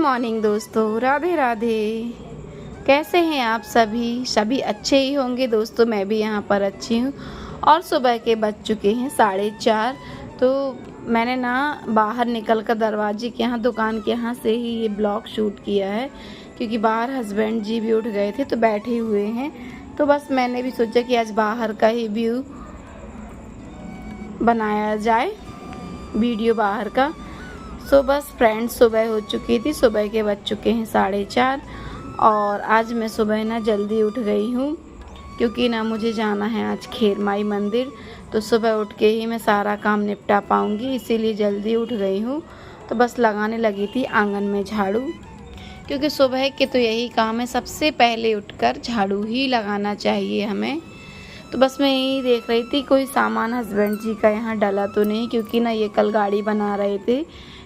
Morning दोस्तों, राधे राधे। कैसे हैं आप सभी अच्छे ही होंगे दोस्तों। मैं भी यहाँ पर अच्छी हूँ और सुबह के बज चुके हैं 4:30। तो मैंने ना बाहर निकल कर दरवाजे के यहाँ, दुकान के यहाँ से ही ये ब्लॉग शूट किया है, क्योंकि बाहर हस्बैंड जी भी उठ गए थे तो बैठे हुए हैं। तो बस मैंने भी सोचा कि आज बाहर का ही व्यू बनाया जाए, वीडियो बाहर का। सो बस फ्रेंड्स, सुबह हो चुकी थी, सुबह के बज चुके हैं 4:30। और आज मैं सुबह ना जल्दी उठ गई हूँ, क्योंकि ना मुझे जाना है आज खेरमाई मंदिर। तो सुबह उठ के ही मैं सारा काम निपटा पाऊँगी, इसीलिए जल्दी उठ गई हूँ। तो बस लगाने लगी थी आंगन में झाड़ू, क्योंकि सुबह के तो यही काम है, सबसे पहले उठकर झाड़ू ही लगाना चाहिए हमें। तो बस मैं यही देख रही थी कोई सामान हस्बैंड जी का यहाँ डला तो नहीं, क्योंकि ना ये कल गाड़ी बना रहे थे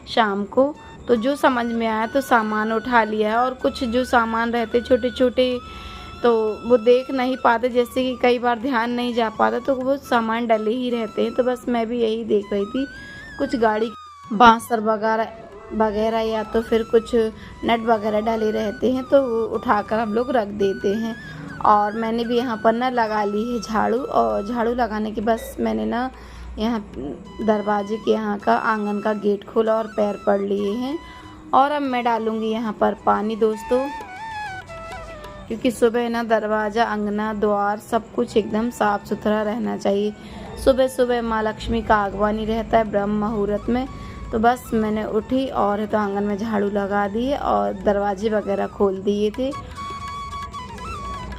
शाम को। तो जो समझ में आया तो सामान उठा लिया है, और कुछ जो सामान रहते छोटे छोटे तो वो देख नहीं पाते, जैसे कि कई बार ध्यान नहीं जा पाता तो वो सामान डले ही रहते हैं। तो बस मैं भी यही देख रही थी, कुछ गाड़ी बांसर वगैरह या तो फिर कुछ नट वगैरह डले रहते हैं तो वो उठाकर हम लोग रख देते हैं। और मैंने भी यहाँ पर ना लगा ली है झाड़ू, और झाड़ू लगाने के बस मैंने ना यहाँ दरवाजे के यहाँ का आंगन का गेट खोला और पैर पड़ लिए हैं। और अब मैं डालूँगी यहाँ पर पानी दोस्तों, क्योंकि सुबह ना दरवाज़ा, अंगना, द्वार सब कुछ एकदम साफ़ सुथरा रहना चाहिए। सुबह सुबह माँ लक्ष्मी का आगवानी रहता है ब्रह्म मुहूर्त में। तो बस मैंने उठी और तो आंगन में झाड़ू लगा दिए और दरवाजे वगैरह खोल दिए थे।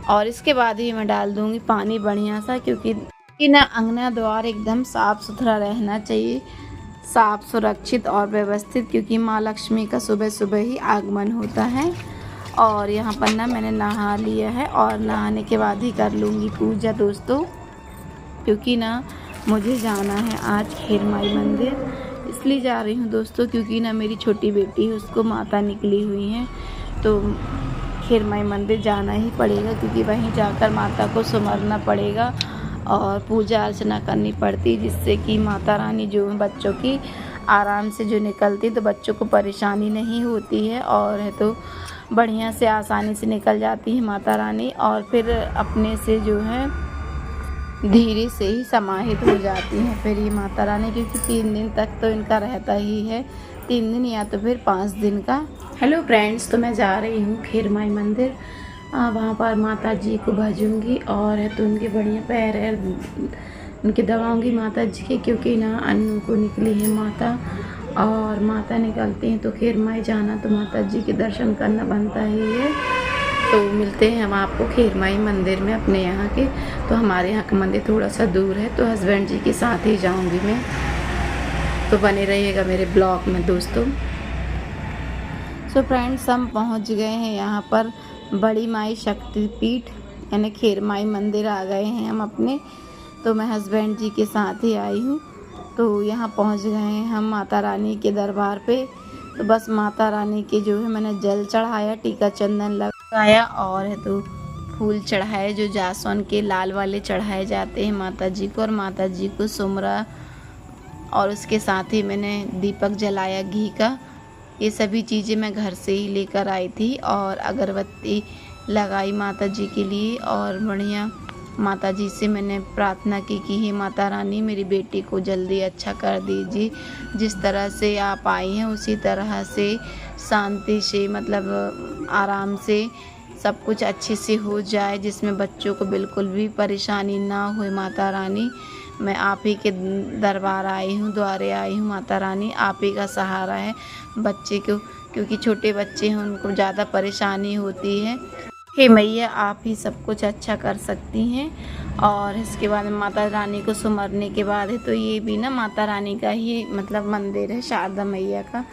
और इसके बाद ही मैं डाल दूँगी पानी बढ़िया सा, क्योंकि ना अंगना द्वार एकदम साफ़ सुथरा रहना चाहिए, साफ सुरक्षित और व्यवस्थित, क्योंकि माँ लक्ष्मी का सुबह सुबह ही आगमन होता है। और यहाँ पर ना मैंने नहा लिया है, और नहाने के बाद ही कर लूँगी पूजा दोस्तों, क्योंकि ना मुझे जाना है आज खेरमाई मंदिर। इसलिए जा रही हूँ दोस्तों, क्योंकि ना मेरी छोटी बेटी है, उसको माता निकली हुई हैं, तो खेरमाई मंदिर जाना ही पड़ेगा, क्योंकि वहीं जाकर माता को सुमरना पड़ेगा और पूजा अर्चना करनी पड़ती, जिससे कि माता रानी जो बच्चों की आराम से जो निकलती, तो बच्चों को परेशानी नहीं होती है, और है तो बढ़िया से आसानी से निकल जाती है माता रानी, और फिर अपने से जो है धीरे से ही समाहित हो जाती हैं फिर ये माता रानी, क्योंकि 3 दिन तक तो इनका रहता ही है, 3 दिन या तो फिर 5 दिन का। हेलो फ्रेंड्स, तो मैं जा रही हूँ खेरमाई मंदिर, वहाँ पर माता जी को भजूँगी, और है तो उनके बढ़िया पैर है उनके दबाऊँगी माता जी के, क्योंकि ना अन्नू को निकली है माता, और माता निकलती हैं तो खेरमाई जाना तो माता जी के दर्शन करना बनता ही है। तो मिलते हैं हम आपको खेरमाई मंदिर में अपने यहाँ के। तो हमारे यहाँ का मंदिर थोड़ा सा दूर है, तो हस्बैंड जी के साथ ही जाऊँगी मैं। तो बने रहिएगा मेरे ब्लॉग में दोस्तों। सो फ्रेंड्स, हम पहुँच गए हैं यहाँ पर बड़ी माई शक्तिपीठ, यानी खेरमाई मंदिर आ गए हैं हम अपने। तो मैं हस्बैंड जी के साथ ही आई हूँ। तो यहाँ पहुँच गए हैं हम माता रानी के दरबार पे। तो बस माता रानी के जो है मैंने जल चढ़ाया, टीका चंदन लगाया, और है तो फूल चढ़ाए, जो जासवन के लाल वाले चढ़ाए जाते हैं माता जी को, और माता जी को सुमरा, और उसके साथ ही मैंने दीपक जलाया घी का। ये सभी चीज़ें मैं घर से ही लेकर आई थी, और अगरबत्ती लगाई माता जी के लिए, और बढ़िया माता जी से मैंने प्रार्थना की कि हे माता रानी, मेरी बेटी को जल्दी अच्छा कर दीजिए, जिस तरह से आप आई हैं उसी तरह से शांति से, मतलब आराम से सब कुछ अच्छे से हो जाए, जिसमें बच्चों को बिल्कुल भी परेशानी ना हो माता रानी। मैं आप ही के दरबार आई हूँ, द्वारे आई हूँ माता रानी, आप ही का सहारा है बच्चे को, क्योंकि छोटे बच्चे हैं उनको ज़्यादा परेशानी होती है। हे मैया, आप ही सब कुछ अच्छा कर सकती हैं। और इसके बाद माता रानी को सुमरने के बाद है तो ये भी ना माता रानी का ही मतलब मंदिर है, शारदा मैया का।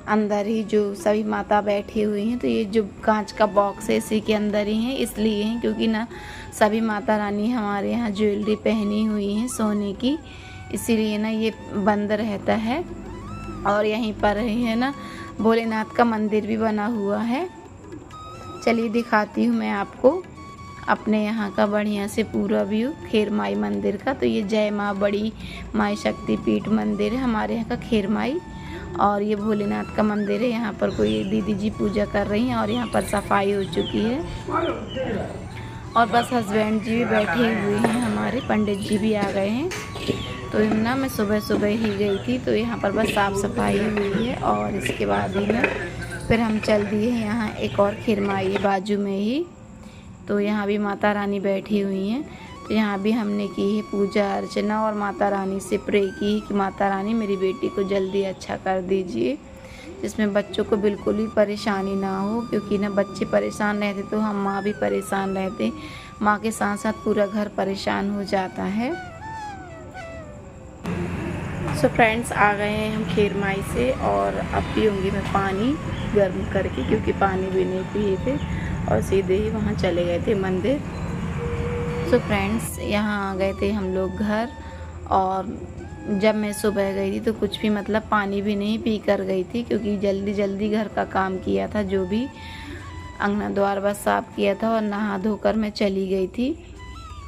अंदर ही जो सभी माता बैठी हुई हैं, तो ये जो कांच का बॉक्स है इसी के अंदर ही है, इसलिए हैं क्योंकि ना सभी माता रानी हमारे यहाँ ज्वेलरी पहनी हुई हैं सोने की, इसीलिए ना ये बंद रहता है। और यहीं पर है ना भोलेनाथ का मंदिर भी बना हुआ है। चलिए दिखाती हूँ मैं आपको अपने यहाँ का बढ़िया से पूरा व्यू खेरमाई मंदिर का। तो ये जय माँ बड़ी माई शक्तिपीठ मंदिर है हमारे यहाँ का खेरमाई। और ये भोलेनाथ का मंदिर है। यहाँ पर कोई दीदी जी पूजा कर रही हैं और यहाँ पर सफाई हो चुकी है और बस हस्बैंड जी भी बैठे हुए हैं, हमारे पंडित जी भी आ गए हैं। तो ना मैं सुबह सुबह ही गई थी, तो यहाँ पर बस साफ़ सफाई हुई है और इसके बाद ही ना फिर हम चल दिए हैं। यहाँ एक और खिरमाई है बाजू में ही, तो यहाँ भी माता रानी बैठी हुई हैं। तो यहाँ भी हमने की है पूजा अर्चना और माता रानी से प्रे की कि माता रानी मेरी बेटी को जल्दी अच्छा कर दीजिए, जिसमें बच्चों को बिल्कुल भी परेशानी ना हो, क्योंकि ना बच्चे परेशान रहते तो हम माँ भी परेशान रहते, माँ के साथ साथ पूरा घर परेशान हो जाता है। सो फ्रेंड्स, आ गए हैं हम खीरमाई से और अब पीऊँगी मैं पानी गर्म करके, क्योंकि पानी भी नहीं पिए थे और सीधे ही वहाँ चले गए थे मंदिर। सो फ्रेंड्स, यहाँ आ गए थे हम लोग घर, और जब मैं सुबह गई थी तो कुछ भी मतलब पानी भी नहीं पी कर गई थी, क्योंकि जल्दी जल्दी घर का काम किया था, जो भी अंगना द्वार बस साफ़ किया था और नहा धोकर मैं चली गई थी।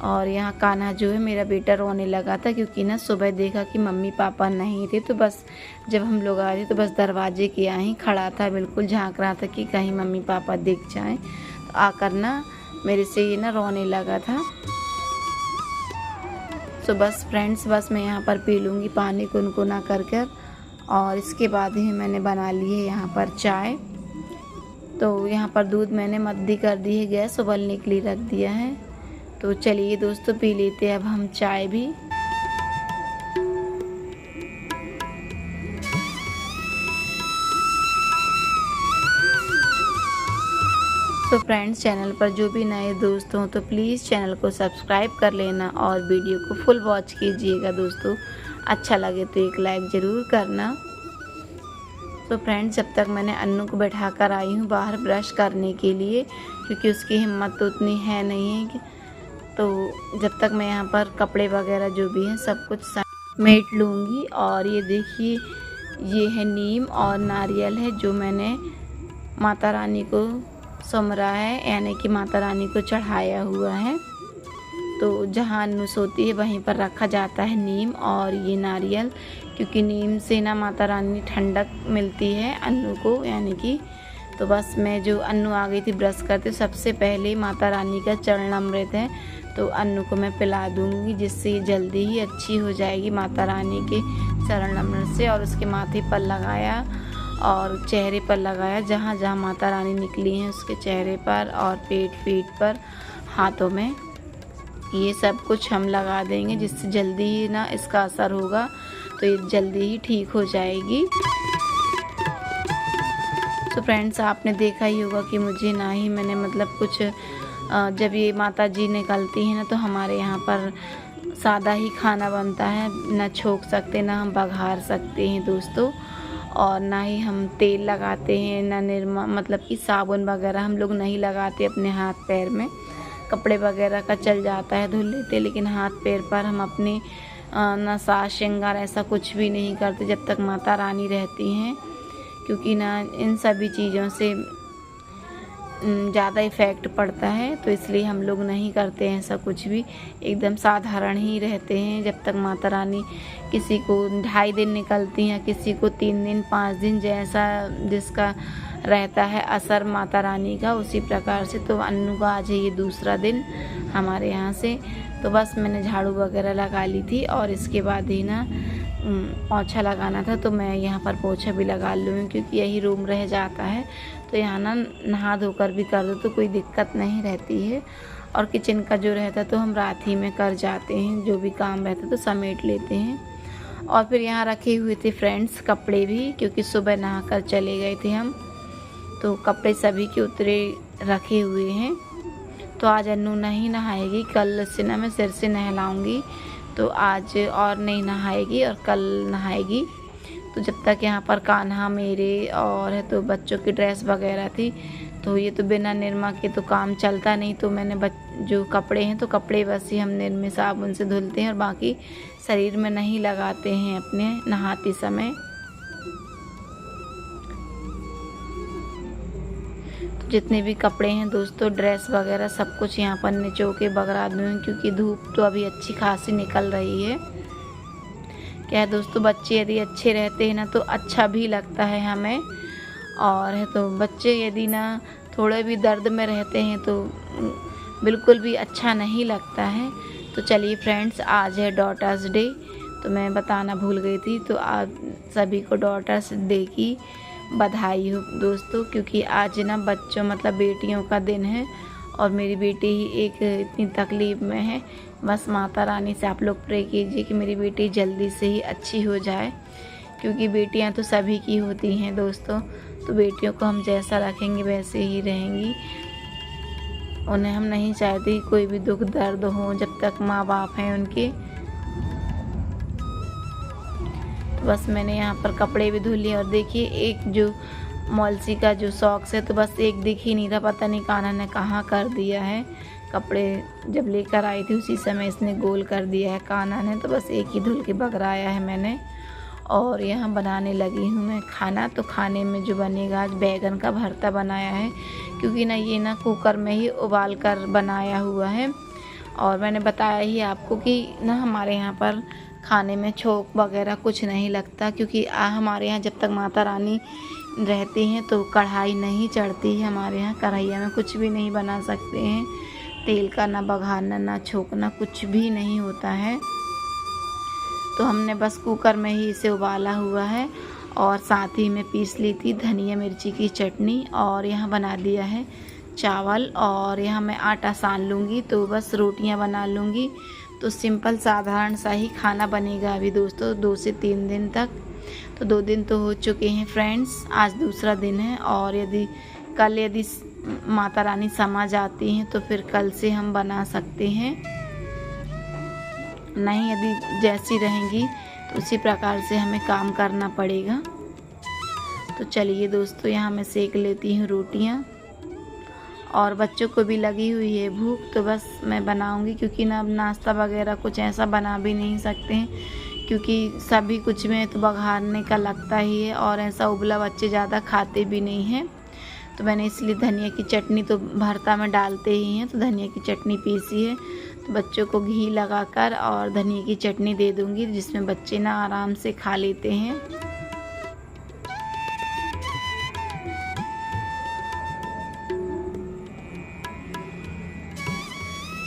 और यहाँ कान्हा जो है मेरा बेटा रोने लगा था, क्योंकि ना सुबह देखा कि मम्मी पापा नहीं थे, तो बस जब हम लोग आए थे तो बस दरवाजे के यहाँ ही खड़ा था, बिल्कुल झांक रहा था कि कहीं मम्मी पापा दिख जाएं। तो आकर ना मेरे से ये ना रोने लगा था। तो बस फ्रेंड्स, बस मैं यहाँ पर पी लूँगी पानी गुनगुना कर कर, और इसके बाद ही मैंने बना ली है यहाँ पर चाय। तो यहाँ पर दूध मैंने मद्दी कर दी है, गैस उबलने के लिए रख दिया है। तो चलिए दोस्तों, पी लेते हैं अब हम चाय भी। तो फ्रेंड्स, चैनल पर जो भी नए दोस्त हों तो प्लीज़ चैनल को सब्सक्राइब कर लेना और वीडियो को फुल वॉच कीजिएगा दोस्तों। अच्छा लगे तो एक लाइक ज़रूर करना। तो फ्रेंड्स, जब तक मैंने अन्नू को बैठा कर आई हूँ बाहर ब्रश करने के लिए, क्योंकि उसकी हिम्मत तो उतनी है नहीं है कि, तो जब तक मैं यहाँ पर कपड़े वगैरह जो भी हैं सब कुछ समेट लूँगी। और ये देखिए, ये है नीम और नारियल है जो मैंने माता रानी को समरा है, यानी कि माता रानी को चढ़ाया हुआ है। तो जहाँ अन्नू सोती है वहीं पर रखा जाता है नीम और ये नारियल, क्योंकि नीम से ना माता रानी ठंडक मिलती है अन्नू को, यानी कि। तो बस मैं जो अन्नू आ गई थी ब्रश करते, सबसे पहले माता रानी का चरण अमृत है तो अन्नू को मैं पिला दूँगी, जिससे जल्दी ही अच्छी हो जाएगी माता रानी के चरण अमृत से। और उसके माथे पर लगाया और चेहरे पर लगाया, जहाँ जहाँ माता रानी निकली हैं उसके चेहरे पर और पेट पीठ पर, हाथों में, ये सब कुछ हम लगा देंगे, जिससे जल्दी ही ना इसका असर होगा, तो ये जल्दी ही ठीक हो जाएगी। तो फ्रेंड्स, आपने देखा ही होगा कि मुझे ना ही मैंने मतलब कुछ, जब ये माता जी निकलती हैं ना तो हमारे यहाँ पर सादा ही खाना बनता है, ना छोंक सकते ना हम बघार सकते हैं दोस्तों, और ना ही हम तेल लगाते हैं, ना निरमा मतलब कि साबुन वगैरह हम लोग नहीं लगाते अपने हाथ पैर में। कपड़े वगैरह का चल जाता है धुल लेते, लेकिन हाथ पैर पर हम अपने ना साज श्रृंगार ऐसा कुछ भी नहीं करते जब तक माता रानी रहती हैं, क्योंकि ना इन सभी चीज़ों से ज़्यादा इफ़ेक्ट पड़ता है, तो इसलिए हम लोग नहीं करते हैं ऐसा कुछ भी, एकदम साधारण ही रहते हैं जब तक माता रानी, किसी को 2.5 दिन निकलती हैं, किसी को 3 दिन 5 दिन, जैसा जिसका रहता है असर माता रानी का, उसी प्रकार से। तो अन्नू का आज है ये दूसरा दिन हमारे यहाँ से। तो बस मैंने झाड़ू वगैरह लगा ली थी और इसके बाद ही ना पोछा लगाना था, तो मैं यहाँ पर पोछा भी लगा लूँगी, क्योंकि यही रूम रह जाता है, तो यहाँ ना नहा धोकर भी कर दो तो कोई दिक्कत नहीं रहती है। और किचन का जो रहता तो हम रात ही में कर जाते हैं, जो भी काम रहता तो समेट लेते हैं। और फिर यहाँ रखे हुए थे फ्रेंड्स कपड़े भी, क्योंकि सुबह नहा कर चले गए थे हम, तो कपड़े सभी के उतरे रखे हुए हैं। तो आज अन्नू नहीं नहाएगी, कल से ना मैं सिर से नहलाऊँगी, तो आज और नहीं नहाएगी और कल नहाएगी। तो जब तक यहाँ पर कान्हा मेरे और है तो बच्चों की ड्रेस वगैरह थी, तो ये तो बिना निरमा के तो काम चलता नहीं, तो मैंने जो कपड़े हैं तो कपड़े बस ही हम निरमे साबुन से धुलते हैं और बाकी शरीर में नहीं लगाते हैं अपने नहाते समय। तो जितने भी कपड़े हैं दोस्तों, ड्रेस वगैरह सब कुछ यहाँ पर निचो के बगरा दूँगी, क्योंकि धूप तो अभी अच्छी खासी निकल रही है। क्या है दोस्तों, बच्चे यदि अच्छे रहते हैं ना तो अच्छा भी लगता है हमें। और है तो बच्चे यदि ना थोड़े भी दर्द में रहते हैं तो बिल्कुल भी अच्छा नहीं लगता है। तो चलिए फ्रेंड्स, आज है डॉटर्स डे, तो मैं बताना भूल गई थी, तो आप सभी को डॉटर्स डे की बधाई हो दोस्तों, क्योंकि आज ना बच्चों मतलब बेटियों का दिन है और मेरी बेटी ही एक इतनी तकलीफ़ में है। बस माता रानी से आप लोग प्रे कीजिए कि मेरी बेटी जल्दी से ही अच्छी हो जाए, क्योंकि बेटियां तो सभी की होती हैं दोस्तों। तो बेटियों को हम जैसा रखेंगे वैसे ही रहेंगी, उन्हें हम नहीं चाहते कोई भी दुख दर्द हो जब तक माँ बाप हैं उनके। तो बस मैंने यहाँ पर कपड़े भी धुल लिए और देखिए एक जो मौलसी का जो सॉक्स है तो बस एक दिख ही नहीं रहा, पता नहीं कान्हा ने कहाँ कर दिया है। कपड़े जब लेकर आई थी उसी समय इसने गोल कर दिया है कान्हा ने, तो बस एक ही धुल के बगराया है मैंने। और यहाँ बनाने लगी हूँ मैं खाना। तो खाने में जो बनेगा, आज बैगन का भरता बनाया है, क्योंकि ना ये ना कुकर में ही उबाल कर बनाया हुआ है। और मैंने बताया ही आपको कि ना हमारे यहाँ पर खाने में छोंक वगैरह कुछ नहीं लगता, क्योंकि हमारे यहाँ जब तक माता रानी रहती हैं तो कढ़ाई नहीं चढ़ती है हमारे यहाँ। कढ़ाइया में कुछ भी नहीं बना सकते हैं, तेल का ना बघारना ना छोंकना कुछ भी नहीं होता है। तो हमने बस कुकर में ही इसे उबाला हुआ है और साथ ही में पीस ली थी धनिया मिर्ची की चटनी। और यहाँ बना दिया है चावल और यहाँ मैं आटा सान लूँगी, तो बस रोटियाँ बना लूँगी। तो सिंपल साधारण सा ही खाना बनेगा अभी दोस्तों 2 से 3 दिन तक। तो 2 दिन तो हो चुके हैं फ्रेंड्स, आज दूसरा दिन है। और यदि माता रानी समा जाती हैं तो फिर कल से हम बना सकते हैं, नहीं यदि जैसी रहेंगी तो उसी प्रकार से हमें काम करना पड़ेगा। तो चलिए दोस्तों, यहाँ मैं सेक लेती हूँ रोटियाँ और बच्चों को भी लगी हुई है भूख, तो बस मैं बनाऊँगी, क्योंकि ना अब नाश्ता वगैरह कुछ ऐसा बना भी नहीं सकते हैं, क्योंकि सभी कुछ में तो बघारने का लगता ही है और ऐसा उबला बच्चे ज़्यादा खाते भी नहीं हैं। तो मैंने इसलिए धनिया की चटनी तो भरता में डालते ही हैं, तो धनिया की चटनी पीसी है। तो बच्चों को घी लगाकर और धनिया की चटनी दे दूँगी, जिसमें बच्चे ना आराम से खा लेते हैं।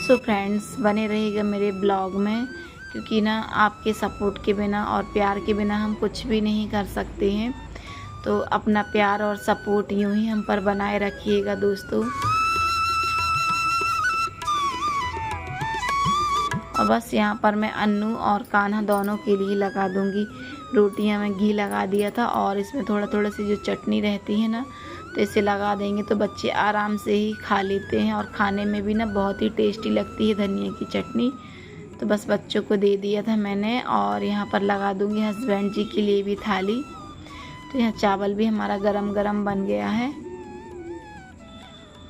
सो फ्रेंड्स, बने रहिएगा मेरे ब्लॉग में, क्योंकि ना आपके सपोर्ट के बिना और प्यार के बिना हम कुछ भी नहीं कर सकते हैं। तो अपना प्यार और सपोर्ट यूं ही हम पर बनाए रखिएगा दोस्तों। और बस यहाँ पर मैं अन्नू और कान्हा दोनों के लिए लगा दूँगी रोटियाँ। में घी लगा दिया था और इसमें थोड़ा थोड़ा सी जो चटनी रहती है ना, तो इसे लगा देंगे तो बच्चे आराम से ही खा लेते हैं और खाने में भी ना बहुत ही टेस्टी लगती है धनिया की चटनी। तो बस बच्चों को दे दिया था मैंने और यहाँ पर लगा दूँगी हस्बैंड जी के लिए भी थाली। तो यहाँ चावल भी हमारा गरम गरम बन गया है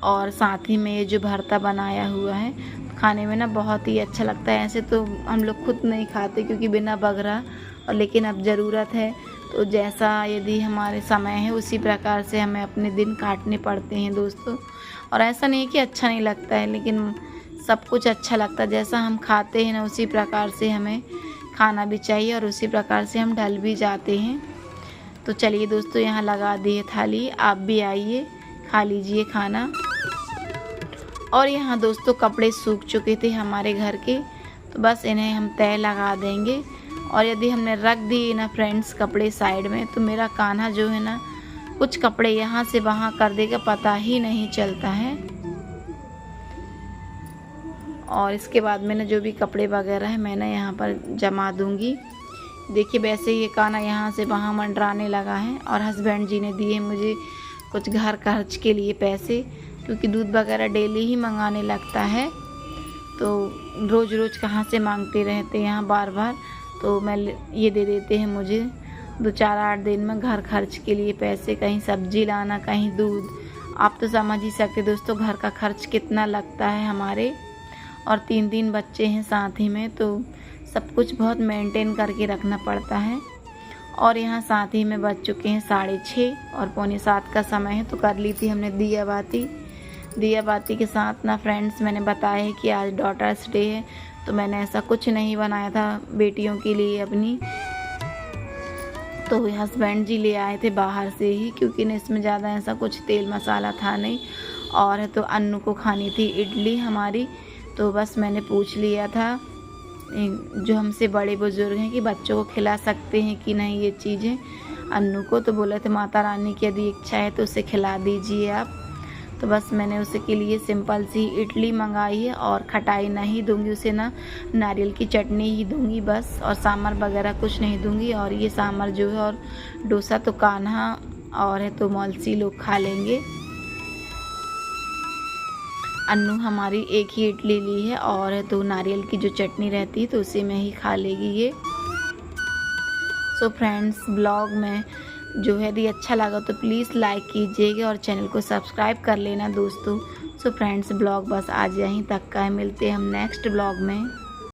और साथ ही में ये जो भरता बनाया हुआ है खाने में ना बहुत ही अच्छा लगता है। ऐसे तो हम लोग खुद नहीं खाते क्योंकि बिना बघरा, और लेकिन अब ज़रूरत है तो जैसा यदि हमारे समय है उसी प्रकार से हमें अपने दिन काटने पड़ते हैं दोस्तों। और ऐसा नहीं कि अच्छा नहीं लगता है, लेकिन सब कुछ अच्छा लगता है। जैसा हम खाते हैं ना उसी प्रकार से हमें खाना भी चाहिए और उसी प्रकार से हम ढल भी जाते हैं। तो चलिए दोस्तों, यहाँ लगा दिए थाली, आप भी आइए खा लीजिए खाना। और यहाँ दोस्तों कपड़े सूख चुके थे हमारे घर के, तो बस इन्हें हम तय लगा देंगे। और यदि हमने रख दिए ना फ्रेंड्स कपड़े साइड में, तो मेरा कान्हा जो है ना कुछ कपड़े यहाँ से वहाँ कर देगा, पता ही नहीं चलता है। और इसके बाद मैंने जो भी कपड़े वगैरह है मैंने यहाँ पर जमा दूँगी। देखिए वैसे ही ये कान्हा यहाँ से वहाँ मंडराने लगा है। और हस्बैंड जी ने दिए मुझे कुछ घर खर्च के लिए पैसे, क्योंकि दूध वगैरह डेली ही मंगाने लगता है, तो रोज़ रोज़ कहाँ से मांगते रहते हैं यहाँ बार बार। तो मैं ये दे देते हैं मुझे 2-4-8 दिन में घर खर्च के लिए पैसे, कहीं सब्जी लाना कहीं दूध। आप तो समझ ही सकते दोस्तों घर का खर्च कितना लगता है हमारे। और 3 बच्चे हैं साथ ही में, तो सब कुछ बहुत मेंटेन करके रखना पड़ता है। और यहाँ साथ ही में बज चुके हैं 6:30 और 6:45 का समय है। तो कर ली थी हमने दिया बाती के साथ ना फ्रेंड्स, मैंने बताया है कि आज डॉटर्स डे है, तो मैंने ऐसा कुछ नहीं बनाया था बेटियों के लिए अपनी, तो हस्बैंड जी ले आए थे बाहर से ही, क्योंकि ना इसमें ज़्यादा ऐसा कुछ तेल मसाला था नहीं। और तो अन्नू को खानी थी इडली हमारी, तो बस मैंने पूछ लिया था जो हमसे बड़े बुजुर्ग हैं कि बच्चों को खिला सकते हैं कि नहीं ये चीज़ें अन्नू को, तो बोले थे माता रानी की यदि इच्छा है तो उसे खिला दीजिए आप। तो बस मैंने उसे के लिए सिंपल सी इडली मंगाई है और खटाई नहीं दूंगी उसे, ना नारियल की चटनी ही दूंगी बस, और सांभर वगैरह कुछ नहीं दूंगी। और ये सांभर जो है और डोसा तो कान्हा और है तो मौलसी लोग खा लेंगे। अन्नू हमारी एक ही इडली ली है और है तो नारियल की जो चटनी रहती है तो उसी में ही खा लेगी ये। सो फ्रेंड्स, ब्लॉग में जो है यदि अच्छा लगा तो प्लीज़ लाइक कीजिएगा और चैनल को सब्सक्राइब कर लेना दोस्तों। सो फ्रेंड्स, ब्लॉग बस आज यहीं तक का है, मिलते हैं हम नेक्स्ट ब्लॉग में।